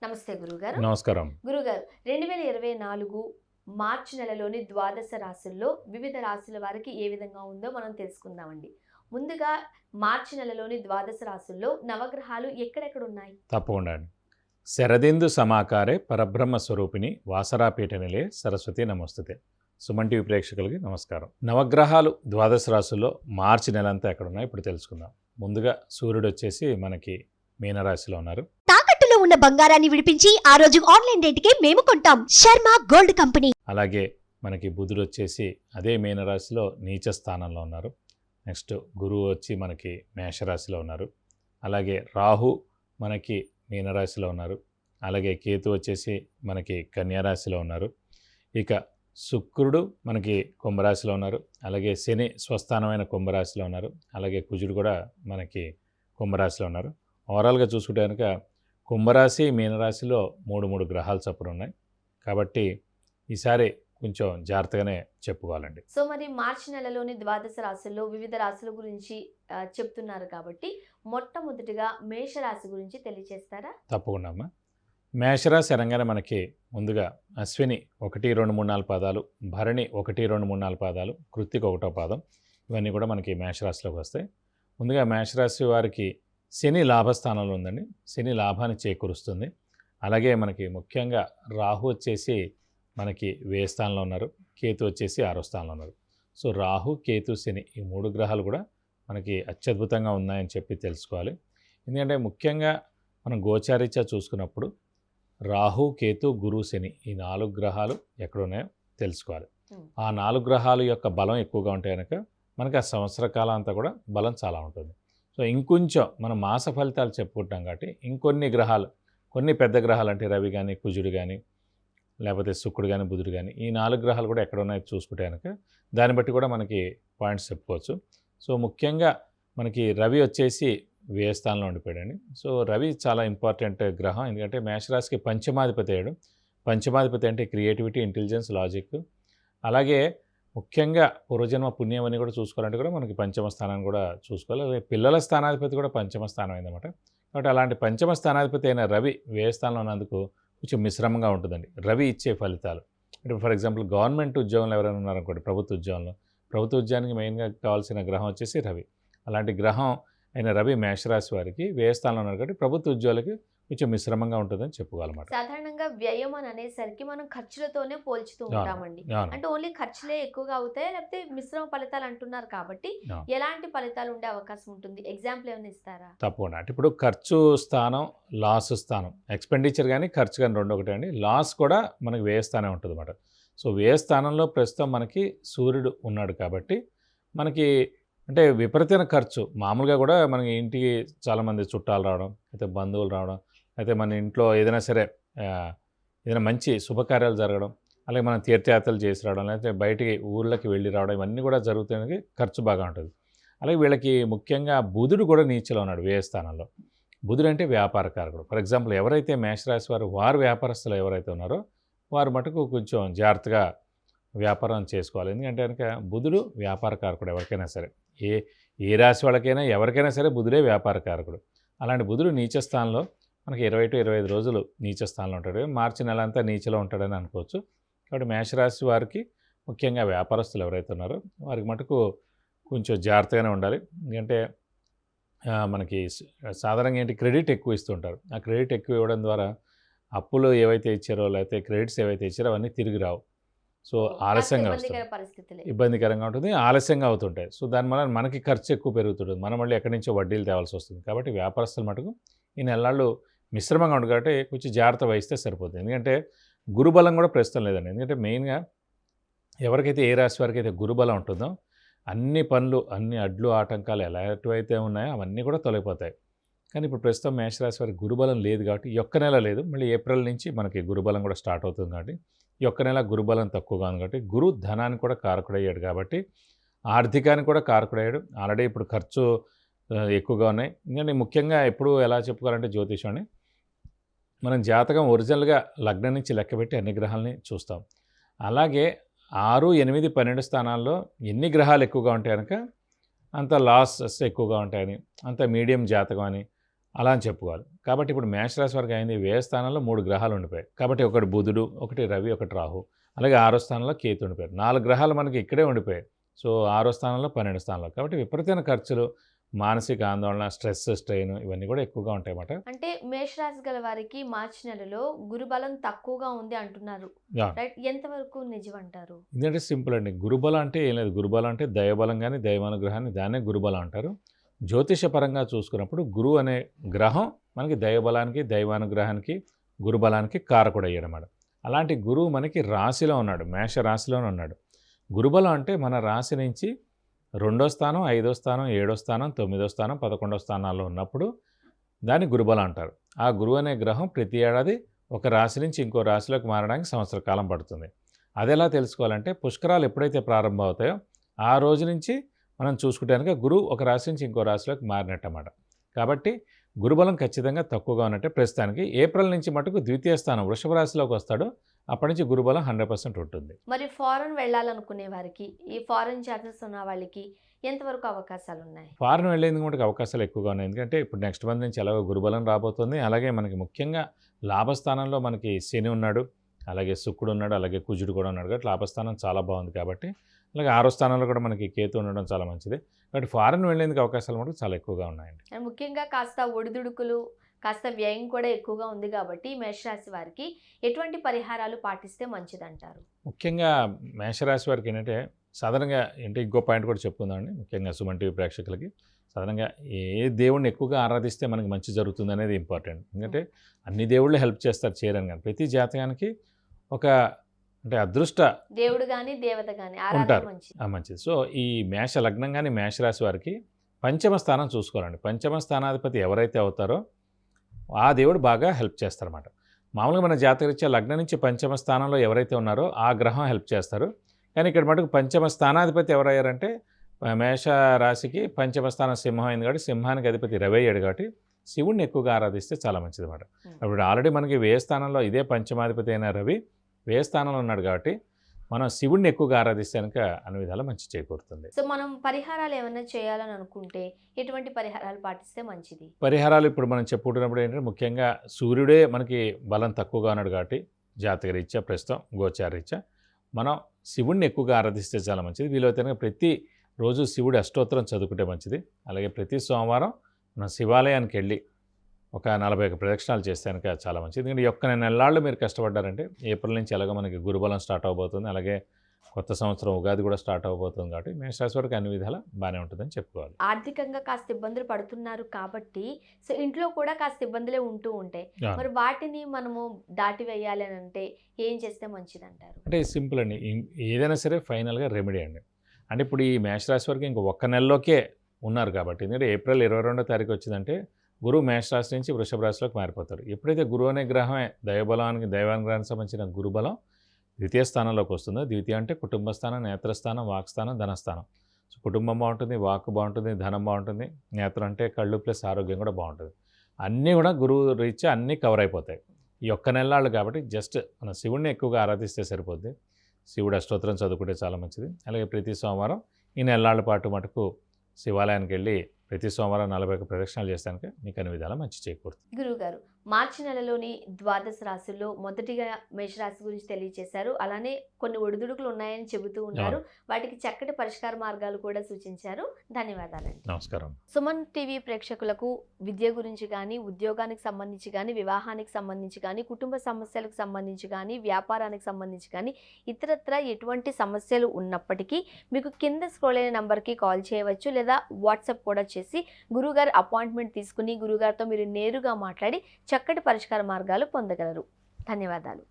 నమస్తే గురుగారు. నమస్కారం. గురుగారు, 2024 మార్చి నెలలోని ద్వాదశ రాశుల్లో వివిధ రాశుల వారికి ఏ విధంగా ఉందో మనం తెలుసుకుందామండి. ముందుగా మార్చి నెలలోని ద్వాదశ రాశుల్లో నవగ్రహాలు ఎక్కడెక్కడ ఉన్నాయి? తప్పకుండా అండి. శరదిందు సమాకారే పరబ్రహ్మ స్వరూపిణి వాసరాపీఠ నిలే సరస్వతి నమస్తుతే. సుమన్ టీవీ ప్రేక్షకులకి నమస్కారం. నవగ్రహాలు ద్వాదశ రాశుల్లో మార్చి నెలంతా ఎక్కడున్నాయి ఇప్పుడు తెలుసుకుందాం. ముందుగా సూర్యుడు వచ్చేసి మనకి మీనరాశిలో ఉన్నారు. తాకట్టులో ఉన్న బంగారాన్ని విడిపించి ఆ రోజు ఆన్లైన్ రేటుకే మేము కొంటాం. Sharma gold company. అలాగే మనకి బుధుడు వచ్చేసి అదే మీనరాశిలో నీచ స్థానంలో ఉన్నారు. నెక్స్ట్ గురువు వచ్చి మనకి మేషరాశిలో ఉన్నారు. అలాగే రాహు మనకి మీనరాశిలో ఉన్నారు. అలాగే కేతు వచ్చేసి మనకి కన్యారాశిలో ఉన్నారు. ఇక శుక్రుడు మనకి కుంభరాశిలో ఉన్నారు. అలాగే శని స్వస్థానమైన కుంభరాశిలో ఉన్నారు. అలాగే కుజుడు కూడా మనకి కుంభరాశిలో ఉన్నారు. ఓవరాల్గా చూసుకుంటే కనుక కుంభరాశి మీనరాశిలో మూడు గ్రహాలు చొప్పున ఉన్నాయి. కాబట్టి ఈసారి కొంచెం జాగ్రత్తగానే చెప్పుకోవాలండి. సో మరి మార్చి నెలలోని ద్వాదశ రాశుల్లో వివిధ రాశుల గురించి చెప్తున్నారు కాబట్టి మొట్టమొదటిగా మేషరాశి గురించి తెలియజేస్తారా? తప్పకుండా అమ్మా. మేషరాశి అనగానే మనకి ముందుగా అశ్విని 1, 2, 3, 4 పాదాలు, భరణి 1, 2, 3, 4 పాదాలు, కృత్తిక 1వ పాదం, ఇవన్నీ కూడా మనకి మేషరాశిలోకి వస్తాయి. ముందుగా మేషరాశి వారికి శని లాభస్థానంలో ఉందండి. శని లాభాన్ని చేకూరుస్తుంది. అలాగే మనకి ముఖ్యంగా రాహు వచ్చేసి మనకి వ్యయ స్థానంలో ఉన్నారు. కేతు వచ్చేసి 6వ స్థానంలో ఉన్నారు. సో రాహు, కేతు, శని ఈ 3 గ్రహాలు కూడా మనకి అత్యద్భుతంగా ఉన్నాయని చెప్పి తెలుసుకోవాలి. ఎందుకంటే ముఖ్యంగా మనం గోచారీత్యా చూసుకున్నప్పుడు రాహు, కేతు, గురు, శని ఈ 4 గ్రహాలు ఎక్కడున్నాయో తెలుసుకోవాలి. ఆ 4 గ్రహాల యొక్క బలం ఎక్కువగా ఉంటే కనుక మనకి ఆ సంవత్సర కాలం అంతా కూడా బలం చాలా ఉంటుంది. సో ఇంకొంచెం మనం మాస ఫలితాలు చెప్పుకుంటాం కాబట్టి ఇంకొన్ని గ్రహాలు, కొన్ని పెద్ద గ్రహాలు అంటే రవి కానీ, కుజుడు కానీ, లేకపోతే శుక్రుడు కానీ, బుధుడు కానీ ఈ 4 గ్రహాలు కూడా ఎక్కడ ఉన్నాయో చూసుకుంటే కనుక దాన్ని బట్టి కూడా మనకి పాయింట్స్ చెప్పుకోవచ్చు. సో ముఖ్యంగా మనకి రవి వచ్చేసి వ్యయ స్థానంలో ఉండిపోయాడండి. సో రవి చాలా ఇంపార్టెంట్ గ్రహం. ఎందుకంటే మేషరాశికి పంచమాధిపతి అయ్యాడు. పంచమాధిపతి అంటే క్రియేటివిటీ, ఇంటెలిజెన్స్, లాజిక్. అలాగే ముఖ్యంగా పూర్వజన్మ పుణ్యం అని కూడా చూసుకోవాలంటే కూడా మనకి పంచమ స్థానాన్ని కూడా చూసుకోవాలి. అలాగే పిల్లల స్థానాధిపతి కూడా పంచమ స్థానం అయిందన్నమాట. కాబట్టి అలాంటి పంచమ స్థానాధిపతి అయిన రవి వ్యయ స్థానంలో ఉన్నందుకు కొంచెం మిశ్రమంగా ఉంటుందండి రవి ఇచ్చే ఫలితాలు. అంటే ఫర్ ఎగ్జాంపుల్ గవర్నమెంట్ ఉద్యోగంలో ఎవరైనా ఉన్నారనుకోండి, ప్రభుత్వ ఉద్యోగంలో, ప్రభుత్వ ఉద్యోగానికి మెయిన్గా కావాల్సిన గ్రహం వచ్చేసి రవి. అలాంటి గ్రహం అయిన రవి మేషరాశి వారికి వ్యయ స్థానంలో ఉన్నారు కాబట్టి ప్రభుత్వ ఉద్యోగులకి కొంచెం మిశ్రమంగా ఉంటుందని చెప్పుకోవాలన్నమాట. సాధారణంగా వ్యయం అని అనేసరికి మనం ఖర్చులతోనే పోల్చుతూ ఉంటామండి. అంటే ఓన్లీ ఖర్చులే ఎక్కువగా అవుతాయి, లేకపోతే మిశ్రమ ఫలితాలు అంటున్నారు కాబట్టి ఎలాంటి ఫలితాలు ఉండే అవకాశం ఉంటుంది? ఎగ్జాంపుల్ ఏమైనా ఇస్తారా? తప్పకుండా. అంటే ఇప్పుడు ఖర్చు స్థానం, లాస్ స్థానం, ఎక్స్పెండిచర్ కానీ ఖర్చు కానీ రెండు ఒకటే అండి. లాస్ కూడా మనకి వ్యయ స్థానం ఉంటుంది అన్నమాట. సో వ్యయ స్థానంలో ప్రస్తుతం మనకి సూర్యుడు ఉన్నాడు కాబట్టి మనకి అంటే విపరీతమైన ఖర్చు. మామూలుగా కూడా మనకి ఇంటికి చాలామంది చుట్టాలు రావడం, అయితే బంధువులు రావడం, అయితే మన ఇంట్లో ఏదైనా సరే ఏదైనా మంచి శుభకార్యాలు జరగడం, అలాగే మనం తీర్థయాత్రలు చేసి రావడం, లేకపోతే బయటికి ఊళ్ళకి వెళ్ళి రావడం, ఇవన్నీ కూడా జరుగుతాయి. ఖర్చు బాగా ఉంటుంది. అలాగే వీళ్ళకి ముఖ్యంగా బుధుడు కూడా నీచలో ఉన్నాడు వ్యయ స్థానంలో. బుధుడు అంటే వ్యాపార కారకుడు. ఫర్ ఎగ్జాంపుల్ ఎవరైతే మేషరాశి వారు వ్యాపారస్తులు ఎవరైతే ఉన్నారో వారు మటుకు కొంచెం జాగ్రత్తగా వ్యాపారం చేసుకోవాలి. ఎందుకంటే కనుక బుధుడు వ్యాపార కారకుడు. ఎవరికైనా సరే ఏ రాశి వాళ్ళకైనా ఎవరికైనా సరే బుధుడే వ్యాపార కారకుడు. అలాంటి బుధుడు నీచ స్థానంలో మనకి 20 to 25 రోజులు నీచ స్థానంలో ఉంటాడు. మార్చి నెల అంతా నీచలో ఉంటాడని అనుకోవచ్చు. కాబట్టి మేషరాశి వారికి ముఖ్యంగా వ్యాపారస్తులు ఎవరైతే ఉన్నారో వారికి మటుకు కొంచెం జాగ్రత్తగానే ఉండాలి. ఎందుకంటే మనకి సాధారణంగా ఏంటి క్రెడిట్ ఎక్కువ ఇస్తుంటారు. ఆ క్రెడిట్ ఎక్కువ ఇవ్వడం ద్వారా అప్పులు ఏవైతే ఇచ్చారో లేకపోతే క్రెడిట్స్ ఏవైతే ఇచ్చారో అవన్నీ తిరిగి రావు. సో ఆలస్యంగా వస్తుంది, ఇబ్బందికరంగా ఉంటుంది, ఆలస్యంగా అవుతుంటాయి. సో దానివల్ల మనకి ఖర్చు ఎక్కువ పెరుగుతుంటుంది. మనం మళ్ళీ ఎక్కడి నుంచో వడ్డీలు తేవాల్సి వస్తుంది. కాబట్టి వ్యాపారస్తులు మటుకు ఈ నెలలు మిశ్రమంగా ఉంటుంది కాబట్టి కొంచెం జాగ్రత్త వహిస్తే సరిపోతుంది. ఎందుకంటే గురుబలం కూడా ప్రస్తుతం లేదండి. ఎందుకంటే మెయిన్గా ఎవరికైతే ఏ రాశి వారికి అయితే గురుబలం ఉంటుందో అన్ని పనులు, అన్ని అడ్లు ఆటంకాలు ఎలాంటివైతే ఉన్నాయో అవన్నీ కూడా తొలగిపోతాయి. కానీ ఇప్పుడు ప్రస్తుతం మేషరాశి వారికి గురుబలం లేదు కాబట్టి ఈ ఒక్క నెల లేదు. మళ్ళీ ఏప్రిల్ నుంచి మనకి గురుబలం కూడా స్టార్ట్ అవుతుంది కాబట్టి ఈ ఒక్క నెల గురుబలం తక్కువగా ఉంది కాబట్టి గురు ధనానికి కూడా కారకుడయ్యాడు కాబట్టి ఆర్థికానికి కూడా కారకుడయ్యాడు. ఆల్రెడీ ఇప్పుడు ఖర్చు ఎక్కువగా ఉన్నాయి. ఎందుకంటే ముఖ్యంగా ఎప్పుడు ఎలా చెప్పుకోవాలంటే జ్యోతిషాన్ని మనం జాతకం ఒరిజినల్గా లగ్నం నుంచి లెక్కబెట్టి అన్ని గ్రహాలని చూస్తాం. అలాగే 6, 8, 12 స్థానాల్లో ఎన్ని గ్రహాలు ఎక్కువగా ఉంటాయి కనుక అంత లాసెస్ ఎక్కువగా ఉంటాయని, అంత మీడియం జాతకం అని, అలా అని చెప్పుకోవాలి. కాబట్టి ఇప్పుడు మేషరాశి వారికి అయింది వ్యయ స్థానంలో 3 గ్రహాలు ఉండిపోయాయి. కాబట్టి ఒకటి బుధుడు, ఒకటి రవి, ఒకటి రాహు. అలాగే 6వ స్థానంలో కేతు ఉండిపోయారు. 4 గ్రహాలు మనకి ఇక్కడే ఉండిపోయాయి. సో 6వ స్థానంలో 12 స్థానంలో. కాబట్టి విపరీతమైన ఖర్చులు, మానసిక ఆందోళన, స్ట్రెస్, స్ట్రెయిన్ ఇవన్నీ కూడా ఎక్కువగా ఉంటాయన్నమాట. అంటే మేషరాశి గల వారికి మార్చి నెలలో గురుబలం తక్కువగా ఉంది అంటున్నారు, రైట్? ఎంతవరకు నిజం అంటారు? ఇదంటే సింపుల్ అండి. గురుబలం అంటే ఏం లేదు. గురుబలం అంటే దైవబలం కానీ దైవానుగ్రహాన్ని దాన్నే గురుబలం అంటారు. జ్యోతిషపరంగా చూసుకున్నప్పుడు గురువు అనే గ్రహం మనకి దైవబలానికి, దైవానుగ్రహానికి, గురుబలానికి కారకుడు అయ్యాడన్నమాట. అలాంటి గురువు మనకి రాశిలో ఉన్నాడు, మేష రాశిలోనే ఉన్నాడు. గురుబలం అంటే మన రాశి నుంచి 2వ స్థానం, 5వ స్థానం, 7వ స్థానం, 9వ స్థానం, 11వ స్థానాల్లో ఉన్నప్పుడు దాన్ని గురుబలం అంటారు. ఆ గురువు అనే గ్రహం ప్రతి ఏడాది ఒక రాశి నుంచి ఇంకో రాశిలోకి మారడానికి సంవత్సర కాలం పడుతుంది. అది ఎలా తెలుసుకోవాలంటే పుష్కరాలు ఎప్పుడైతే ప్రారంభం అవుతాయో ఆ రోజు నుంచి మనం చూసుకుంటే కనుక గురువు ఒక రాశి నుంచి ఇంకో రాశిలోకి మారినట్టు అన్నమాట. కాబట్టి గురుబలం ఖచ్చితంగా తక్కువగా ఉన్నట్టే. ప్రస్తుతానికి ఏప్రిల్ నుంచి మటుకు ద్వితీయ స్థానం వృషభ రాశిలోకి వస్తాడు. అప్పటి నుంచి గురుబలం 100% ఉంటుంది. మరి ఫారెన్ వెళ్ళాలనుకునే వారికి, ఈ ఫారెన్ చార్జెస్ ఉన్న వాళ్ళకి ఎంతవరకు అవకాశాలు ఉన్నాయి? ఫారెన్ వెళ్ళేందుకు మటుకు అవకాశాలు ఎక్కువగా ఉన్నాయి. ఎందుకంటే ఇప్పుడు నెక్స్ట్ మంత్ నుంచి ఎలాగో గురుబలం రాబోతుంది. అలాగే మనకి ముఖ్యంగా లాభస్థానంలో మనకి శని ఉన్నాడు, అలాగే శుక్రుడు ఉన్నాడు, అలాగే కుజుడు కూడా ఉన్నాడు. కాబట్టి లాభస్థానం చాలా బాగుంది. కాబట్టి అలాగే 6వ స్థానంలో కూడా మనకి కేతు ఉండడం చాలా మంచిది. కాబట్టి ఫారెన్ వెళ్ళేందుకు అవకాశాలు మటుకు చాలా ఎక్కువగా ఉన్నాయండి. అండ్ ముఖ్యంగా కాస్త ఒడిదుడుకులు, కాస్త వ్యయం కూడా ఎక్కువగా ఉంది కాబట్టి మేషరాశి వారికి ఎటువంటి పరిహారాలు పాటిస్తే మంచిదంటారు? ముఖ్యంగా మేషరాశి వారికి ఏంటంటే సాధారణంగా ఇంకో పాయింట్ కూడా చెప్పుకుందామండి. ముఖ్యంగా సుమన్ టీవీ ప్రేక్షకులకి సాధారణంగా ఏ దేవుడిని ఎక్కువగా ఆరాధిస్తే మనకి మంచి జరుగుతుంది అనేది ఇంపార్టెంట్. ఎందుకంటే అన్ని దేవుళ్ళు హెల్ప్ చేస్తారు చేయరని, కానీ ప్రతి జాతకానికి ఒక అంటే అదృష్ట దేవుడు కానీ దేవత కానీ ఉంటారు, మంచిది. సో ఈ మేష లగ్నం కానీ మేషరాశి వారికి పంచమ స్థానం చూసుకోవాలండి. పంచమ స్థానాధిపతి ఎవరైతే అవుతారో ఆ దేవుడు బాగా హెల్ప్ చేస్తారన్నమాట. మామూలుగా మన జాతకరీత్యా లగ్నం నుంచి పంచమ స్థానంలో ఎవరైతే ఉన్నారో ఆ గ్రహం హెల్ప్ చేస్తారు. కానీ ఇక్కడ మటుకు పంచమ స్థానాధిపతి ఎవరయ్యారంటే మేష రాశికి పంచమ స్థానం సింహం అయింది కాబట్టి సింహానికి అధిపతి రవి అయ్యాడు. కాబట్టి శివుణ్ణి ఎక్కువగా ఆరాధిస్తే చాలా మంచిది అన్నమాట. ఇప్పుడు ఆల్రెడీ మనకి వ్యయ స్థానంలో ఇదే పంచమాధిపతి అయిన రవి వ్యయ స్థానంలో ఉన్నాడు. కాబట్టి మనం శివుణ్ణి ఎక్కువగా ఆరాధిస్తే కనుక అన్ని విధాలా మంచి చేకూరుతుంది. సో మనం పరిహారాలు ఏమైనా చేయాలని అనుకుంటే ఎటువంటి పరిహారాలు పాటిస్తే మంచిది? పరిహారాలు ఇప్పుడు మనం చెప్పుకుంటున్నప్పుడు ఏంటంటే ముఖ్యంగా సూర్యుడే మనకి బలం తక్కువగా ఉన్నాడు. కాబట్టి జాతకరీత్యా ప్రస్తుతం గోచారరీత్యా మనం శివుణ్ణి ఎక్కువగా ఆరాధిస్తే చాలా మంచిది. వీలైతే కనుక ప్రతి రోజు శివుడి అష్టోత్తరం చదువుకుంటే మంచిది. అలాగే ప్రతి సోమవారం మనం శివాలయానికి వెళ్ళి ఒక 41 ప్రదక్షిణాలు చేస్తే కనుక చాలా మంచిది. ఎందుకంటే ఈ ఒక్క నెలలు మీరు కష్టపడ్డారంటే ఏప్రిల్ నుంచి ఎలాగో మనకి గురుబలం స్టార్ట్ అవబోతుంది. అలాగే కొత్త సంవత్సరం ఉగాది కూడా స్టార్ట్ అవబోతుంది. కాబట్టి మేషరాశి వరకు అన్ని విధాలా బాగానే ఉంటుందని చెప్పుకోవాలి. ఆర్థికంగా కాస్త ఇబ్బందులు పడుతున్నారు కాబట్టి సో ఇంట్లో కూడా కాస్త ఇబ్బందులే ఉంటూ ఉంటాయి. మరి వాటిని మనము దాటి వేయాలి అని అంటే ఏం చేస్తే మంచిది అంటారు? అంటే సింపుల్ అండి. ఏదైనా సరే ఫైనల్గా రెమెడీ అండి. అంటే ఇప్పుడు ఈ మేషరాశి వరకు ఇంక ఒక్క నెలలోకే ఉన్నారు. కాబట్టి ఎందుకంటే ఏప్రిల్ 22వ తారీఖు వచ్చిందంటే గురువు మేషరాశి నుంచి వృషభ రాశిలోకి మారిపోతారు. ఎప్పుడైతే గురువు అనే గ్రహమే దైవబలానికి, దైవానుగ్రహానికి సంబంధించిన గురుబలం ద్వితీయ స్థానంలోకి వస్తుందో, ద్వితీయ అంటే కుటుంబ స్థానం, నేత్రస్థానం, వాక్స్థానం, ధనస్థానం. సో కుటుంబం బాగుంటుంది, వాక్ బాగుంటుంది, ధనం బాగుంటుంది, నేత్రం అంటే కళ్ళు ప్లస్ ఆరోగ్యం కూడా బాగుంటుంది. అన్నీ కూడా గురువు రీత్యా అన్నీ కవర్ అయిపోతాయి ఈ ఒక్క నెలలు. కాబట్టి జస్ట్ మన శివుడిని ఎక్కువగా ఆరాధిస్తే సరిపోద్ది. శివుడు అష్టోత్తరం చదువుకుంటే చాలా మంచిది. అలాగే ప్రతి సోమవారం ఈ నెలల పాటు మటుకు శివాలయానికి వెళ్ళి ప్రతి సోమవారం 41 ప్రదక్షిణాలు చేస్తానికి మీకు అన్ని విధాలా మంచి చేకూరుతుంది. గురువుగారు, మార్చి నెలలోని ద్వాదశ రాశుల్లో మొదటిగా మేషరాశి గురించి తెలియజేశారు. అలానే కొన్ని ఒడిదుడుకులు ఉన్నాయని చెబుతూ ఉన్నారు. వాటికి చక్కటి పరిష్కార మార్గాలు కూడా సూచించారు. ధన్యవాదాలండి. నమస్కారం. సుమన్ టీవీ ప్రేక్షకులకు విద్య గురించి కానీ, ఉద్యోగానికి సంబంధించి కానీ, వివాహానికి సంబంధించి కానీ, కుటుంబ సమస్యలకు సంబంధించి కానీ, వ్యాపారానికి సంబంధించి కానీ, ఇతరత్ర ఎటువంటి సమస్యలు ఉన్నప్పటికీ మీకు కింద స్క్రోల్ అయిన నంబర్కి కాల్ చేయవచ్చు, లేదా వాట్సాప్ కూడా చేసి గురువుగారు అపాయింట్మెంట్ తీసుకుని గురువుగారితో మీరు నేరుగా మాట్లాడి చక్కటి పరిష్కార మార్గాలు పొందగలరు. ధన్యవాదాలు.